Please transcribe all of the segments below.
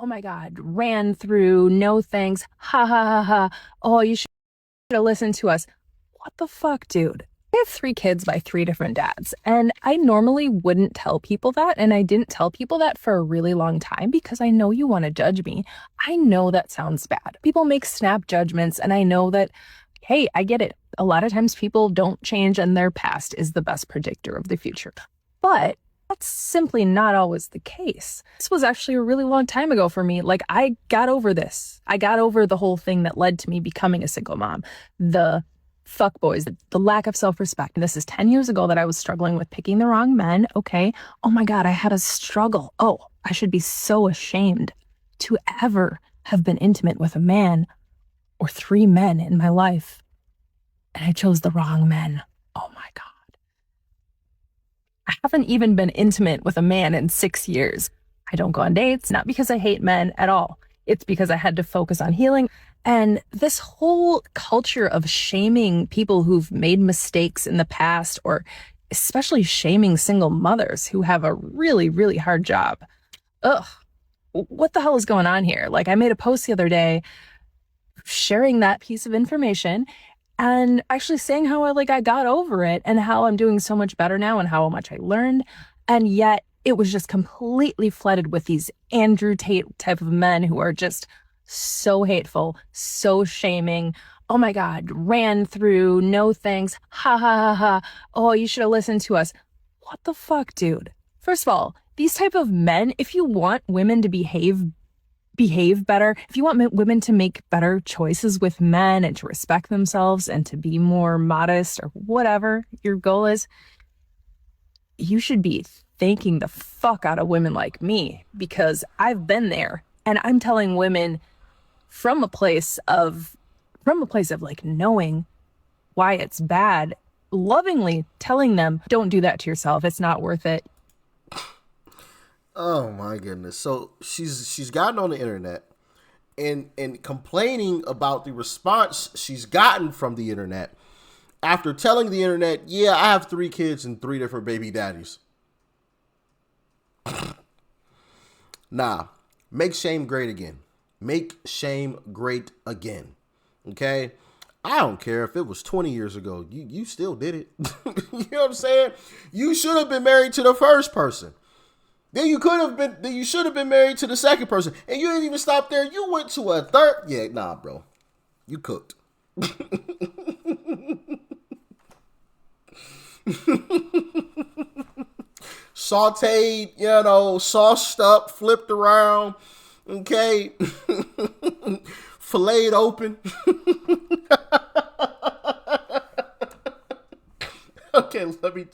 oh my God, ran through, no thanks, ha ha ha ha. Oh, you should have listened to us. What the fuck, dude? I have three kids by three different dads, and I normally wouldn't tell people that, and I didn't tell people that for a really long time because I know you want to judge me. I know that sounds bad. People make snap judgments, and I know that, hey, I get it. A lot of times people don't change, and their past is the best predictor of the future. But that's simply not always the case. This was actually a really long time ago for me. Like, I got over this. I got over the whole thing that led to me becoming a single mom. The fuckboys, the lack of self-respect. And this is 10 years ago that I was struggling with picking the wrong men. Okay. Oh my God, I had a struggle. Oh, I should be so ashamed to ever have been intimate with a man or three men in my life. And I chose the wrong men. Oh my God. I haven't even been intimate with a man in 6 years. I don't go on dates, not because I hate men at all. It's because I had to focus on healing. And this whole culture of shaming people who've made mistakes in the past, or especially shaming single mothers who have a really, really hard job. Ugh, what the hell is going on here? Like, I made a post the other day sharing that piece of information and actually saying how I got over it and how I'm doing so much better now and how much I learned. And yet it was just completely flooded with these Andrew Tate type of men who are just so hateful, so shaming. Oh my God, ran through, no thanks, ha ha ha ha. Oh, you should have listened to us. What the fuck, dude? First of all, these type of men, if you want women to behave better, if you want women to make better choices with men and to respect themselves and to be more modest or whatever your goal is, you should be thanking the fuck out of women like me, because I've been there and I'm telling women from a place of like knowing why it's bad, lovingly telling them, don't do that to yourself. It's not worth it. Oh my goodness. So she's gotten on the internet and complaining about the response she's gotten from the internet after telling the internet, yeah, I have three kids and three different baby daddies. Nah, make shame great again. Make shame great again. Okay? I don't care if it was 20 years ago. You still did it. You know what I'm saying? You should have been married to the first person. Then you should have been married to the second person. And you didn't even stop there. You went to a third. Yeah, nah, bro. You cooked. Sauteed, sauced up, flipped around, okay, filleted open. Okay, let me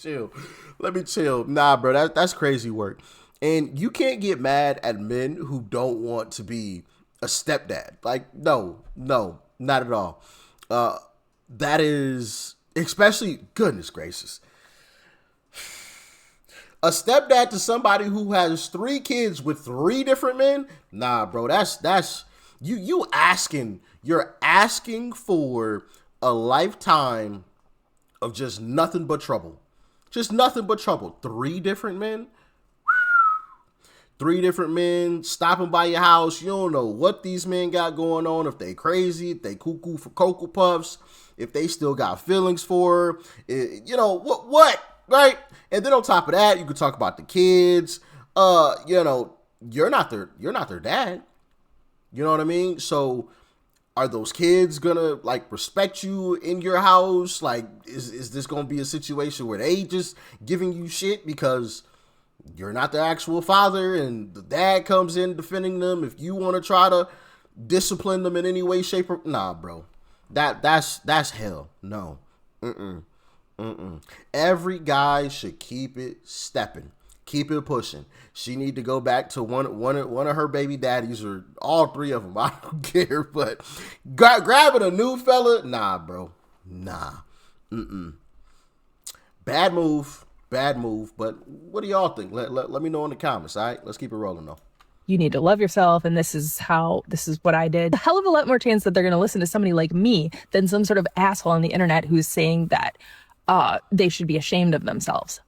chill. Nah, bro, that's crazy work. And you can't get mad at men who don't want to be a stepdad. Like, no, not at all. That is, especially, goodness gracious, a stepdad to somebody who has three kids with three different men. Nah, bro, that's you're asking for a lifetime of just nothing but trouble. Just nothing but trouble. Three different men. Three different men stopping by your house. You don't know what these men got going on. If they crazy, if they cuckoo for Cocoa Puffs, if they still got feelings for her. What? Right? And then on top of that, you could talk about the kids. You're not their dad. You know what I mean? So are those kids gonna respect you in your house? Like, is this gonna be a situation where they just giving you shit because you're not the actual father and the dad comes in defending them if you want to try to discipline them in any way, shape, or nah, bro. That's hell. No. Every guy should keep it stepping. Keep it pushing. She need to go back to one of her baby daddies or all three of them. I don't care, but grabbing a new fella, nah, bro. Nah. Bad move. But what do y'all think? Let me know in the comments, all right? Let's keep it rolling, though. You need to love yourself, and this is what I did. A hell of a lot more chance that they're going to listen to somebody like me than some sort of asshole on the internet who's saying that they should be ashamed of themselves.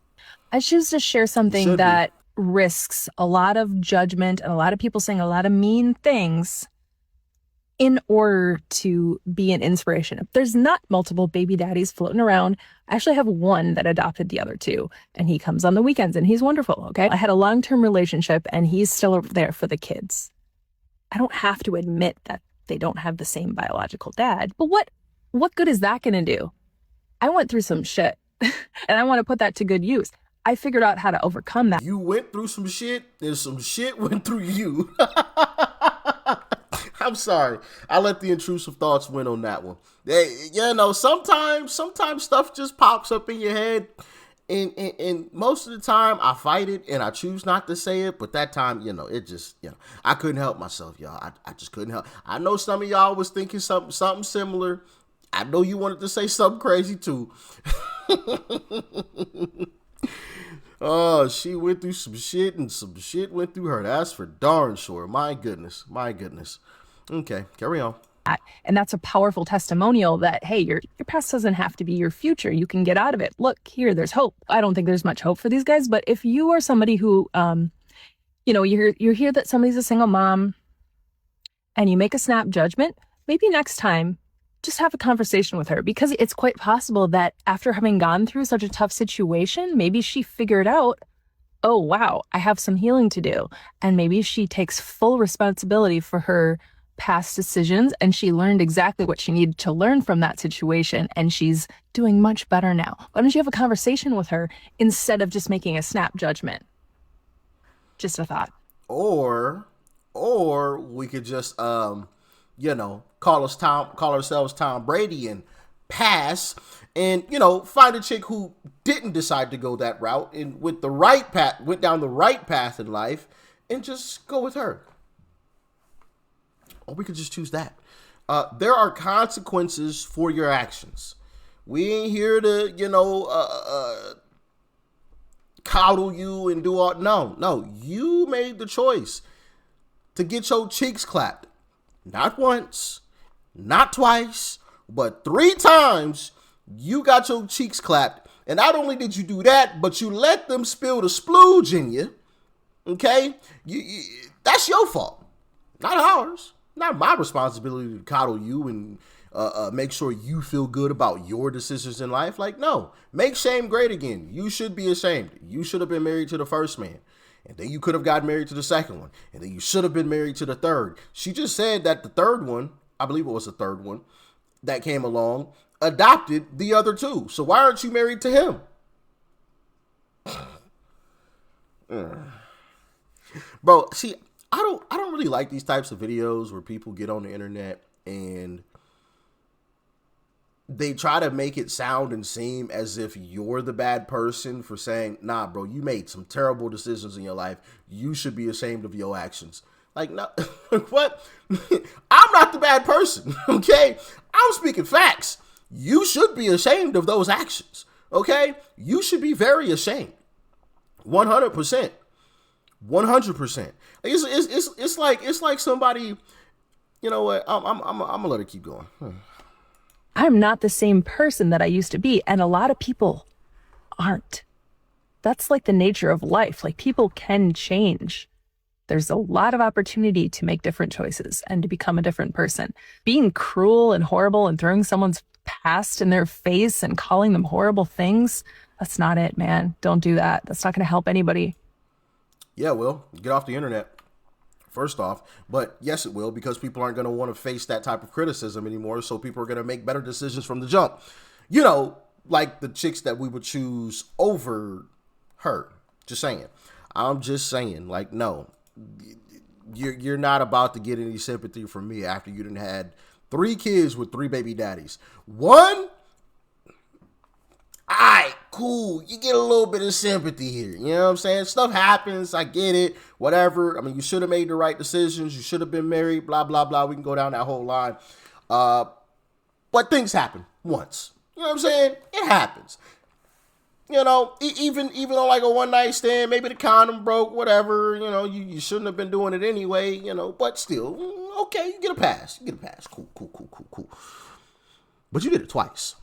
I choose to share something that risks a lot of judgment and a lot of people saying a lot of mean things in order to be an inspiration. If there's not multiple baby daddies floating around, I actually have one that adopted the other two, and he comes on the weekends and he's wonderful, okay? I had a long-term relationship and he's still there for the kids. I don't have to admit that they don't have the same biological dad, but what good is that going to do? I went through some shit and I want to put that to good use. I figured out how to overcome that. You went through some shit and some shit went through you. I'm sorry. I let the intrusive thoughts win on that one. Sometimes stuff just pops up in your head. And most of the time I fight it and I choose not to say it. But that time, it just, I couldn't help myself, y'all. I just couldn't help. I know some of y'all was thinking something similar. I know you wanted to say something crazy too. Oh, she went through some shit and some shit went through her. That's for darn sure. My goodness. Okay, carry on. And that's a powerful testimonial that, hey, your past doesn't have to be your future. You can get out of it. Look, here, there's hope. I don't think there's much hope for these guys, but if you are somebody who, you hear that somebody's a single mom and you make a snap judgment, maybe next time, just have a conversation with her, because it's quite possible that after having gone through such a tough situation, maybe she figured out, oh, wow, I have some healing to do. And maybe she takes full responsibility for her past decisions and she learned exactly what she needed to learn from that situation and she's doing much better now. Why don't you have a conversation with her instead of just making a snap judgment? Just a thought. Or we could just call ourselves Tom Brady and pass and find a chick who didn't decide to go that route and went down the right path in life and just go with her. Or we could just choose that. There are consequences for your actions. We ain't here to, coddle you and do all. No. You made the choice to get your cheeks clapped. Not once, not twice, but 3 times you got your cheeks clapped. And not only did you do that, but you let them spill the splooge in you. Okay? That's your fault, not ours. Not my responsibility to coddle you and make sure you feel good about your decisions in life. Like, no, make shame great again. You should be ashamed. You should have been married to the first man. And then you could have gotten married to the second one. And then you should have been married to the third. She just said that the third one, I believe it was the third one that came along, adopted the other 2. So why aren't you married to him? Bro, see, I don't really like these types of videos where people get on the internet and they try to make it sound and seem as if you're the bad person for saying, nah, bro, you made some terrible decisions in your life. You should be ashamed of your actions. Like, no, what? I'm not the bad person, okay? I'm speaking facts. You should be ashamed of those actions, okay? You should be very ashamed. 100%. 100%. It's like somebody, you know what? I'm gonna let it keep going. I'm not the same person that I used to be, and a lot of people aren't. That's like the nature of life. Like, people can change. There's a lot of opportunity to make different choices and to become a different person. Being cruel and horrible and throwing someone's past in their face and calling them horrible things, that's not it, man. Don't do that. That's not going to help anybody. Yeah, well, get off the internet, first off. But yes, it will, because people aren't going to want to face that type of criticism anymore. So people are going to make better decisions from the jump. Like the chicks that we would choose over her. Just saying. I'm just saying, like, no. You're not about to get any sympathy from me after you done had 3 kids with 3 baby daddies. 1, alright, cool. You get a little bit of sympathy here. You know what I'm saying? Stuff happens. I get it. Whatever. I mean, you should have made the right decisions. You should have been married. Blah, blah, blah. We can go down that whole line. But things happen once. You know what I'm saying? It happens. Even on like a one night stand, maybe the condom broke, whatever. You shouldn't have been doing it anyway. But still, okay, you get a pass. Cool. But you did it twice.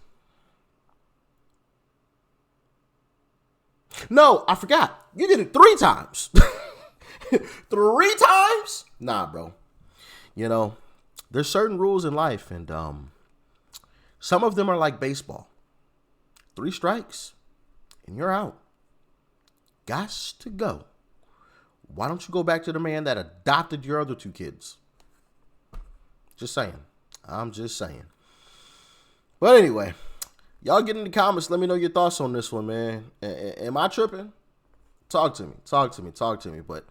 No, I forgot. You did it 3 times. 3 times? Nah, bro. You know, there's certain rules in life, and some of them are like baseball. 3 strikes, and you're out. Gots to go. Why don't you go back to the man that adopted your other 2 kids? Just saying. I'm just saying. But anyway, y'all get in the comments. Let me know your thoughts on this one, man. Am I tripping? Talk to me. But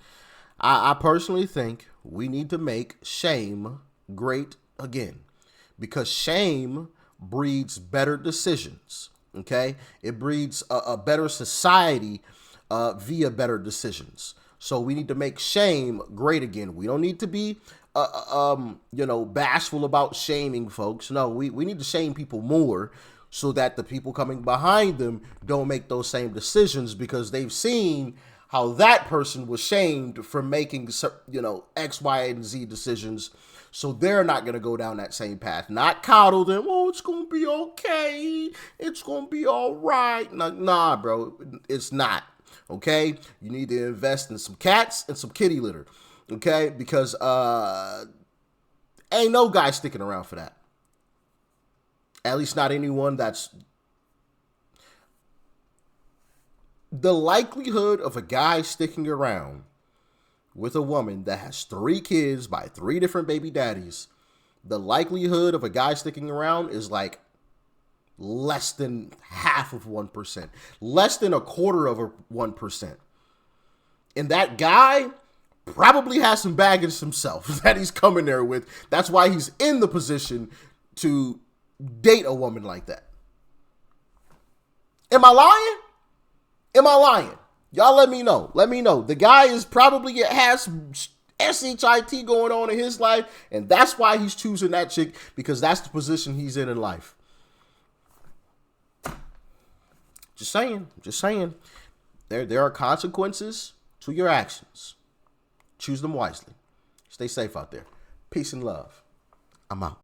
I personally think we need to make shame great again, because shame breeds better decisions. Okay? It breeds a better society via better decisions. So we need to make shame great again. We don't need to be, bashful about shaming folks. No, we need to shame people more so that the people coming behind them don't make those same decisions, because they've seen how that person was shamed for making, X, Y, and Z decisions. So they're not going to go down that same path. Not coddle them. Oh, it's going to be okay. It's going to be all right. Nah, bro, it's not. Okay, you need to invest in some cats and some kitty litter. Okay, because ain't no guy sticking around for that. At least not anyone that's... The likelihood of a guy sticking around with a woman that has 3 kids by 3 different baby daddies, the likelihood of a guy sticking around is like less than half of 1%, less than a quarter of 1%. And that guy probably has some baggage himself that he's coming there with. That's why he's in the position to date a woman like that. Am I lying? Y'all let me know. The guy is probably has SHIT going on in his life, and that's why he's choosing that chick, because that's the position he's in life. Just saying. There are consequences to your actions. Choose them wisely. Stay safe out there. Peace and love. I'm out.